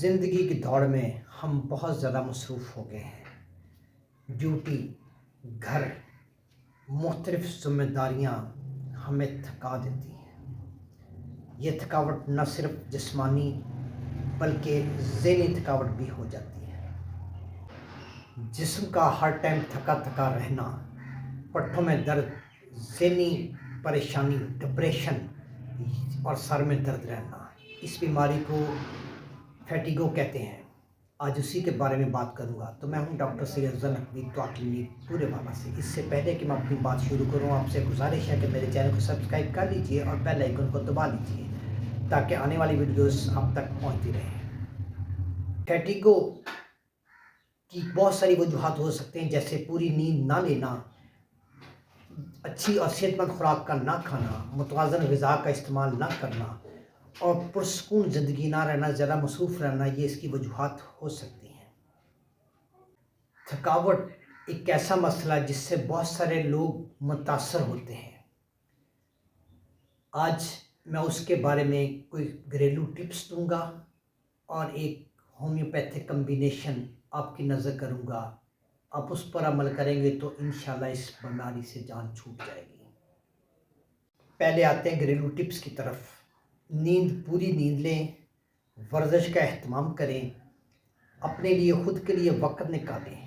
زندگی کی دوڑ میں ہم بہت زیادہ مصروف ہو گئے ہیں۔ ڈیوٹی، گھر، مختلف ذمہ داریاں ہمیں تھکا دیتی ہیں۔ یہ تھکاوٹ نہ صرف جسمانی بلکہ ذہنی تھکاوٹ بھی ہو جاتی ہے۔ جسم کا ہر ٹائم تھکا تھکا رہنا، پٹھوں میں درد، ذہنی پریشانی، ڈپریشن اور سر میں درد رہنا، اس بیماری کو فیٹیگو کہتے ہیں۔ آج اسی کے بارے میں بات کروں گا۔ تو میں ہوں ڈاکٹر سید افضل نقوی تو کلینک پورے والا سے۔ اس سے پہلے کہ میں اپنی بات شروع کروں، آپ سے گزارش ہے کہ میرے چینل کو سبسکرائب کر لیجئے اور بیل آئیکن کو دبا لیجئے تاکہ آنے والی ویڈیوز آپ تک پہنچتی رہیں۔ فیٹیگو کی بہت ساری وجوہات ہو سکتے ہیں، جیسے پوری نیند نہ لینا، اچھی اور صحت مند خوراک کا نہ کھانا، متوازن غذا کا استعمال نہ کرنا اور پرسکون زندگی نہ رہنا، زیادہ مصروف رہنا، یہ اس کی وجوہات ہو سکتی ہیں۔ تھکاوٹ ایک ایسا مسئلہ ہے جس سے بہت سارے لوگ متاثر ہوتے ہیں۔ آج میں اس کے بارے میں کوئی گھریلو ٹپس دوں گا اور ایک ہومیوپیتھک کمبینیشن آپ کی نظر کروں گا۔ آپ اس پر عمل کریں گے تو انشاءاللہ اس بیماری سے جان چھوٹ جائے گی۔ پہلے آتے ہیں گھریلو ٹپس کی طرف۔ نیند، پوری نیند لیں، ورزش کا اہتمام کریں، اپنے لیے، خود کے لیے وقت نکالیں،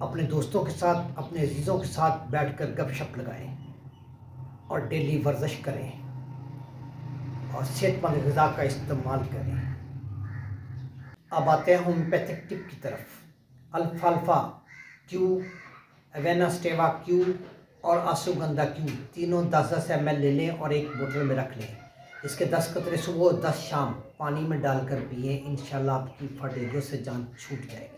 اپنے دوستوں کے ساتھ، اپنے عزیزوں کے ساتھ بیٹھ کر گپ شپ لگائیں اور ڈیلی ورزش کریں اور صحت مند غذا کا استعمال کریں۔ اب آتے ہیں ہومیوپیتھک ٹپ کی طرف۔ الفالفا کیو، اوینا سٹیوا کیو اور آشوگندھا کیو تینوں 10-10 ml لے لیں اور ایک بوتل میں رکھ لیں۔ اس کے 10 قطرے صبح اور 10 شام پانی میں ڈال کر پئیں، انشاءاللہ آپ کی فیٹیگو سے جان چھوٹ جائے گی۔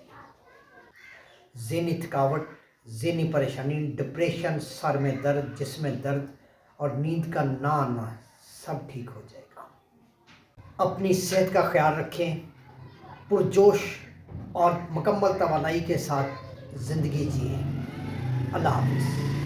ذہنی تھکاوٹ، ذہنی پریشانی، ڈپریشن، سر میں درد، جسم میں درد اور نیند کا نہ آنا، سب ٹھیک ہو جائے گا۔ اپنی صحت کا خیال رکھیں، پرجوش اور مکمل توانائی کے ساتھ زندگی جئیں۔ اللہ حافظ۔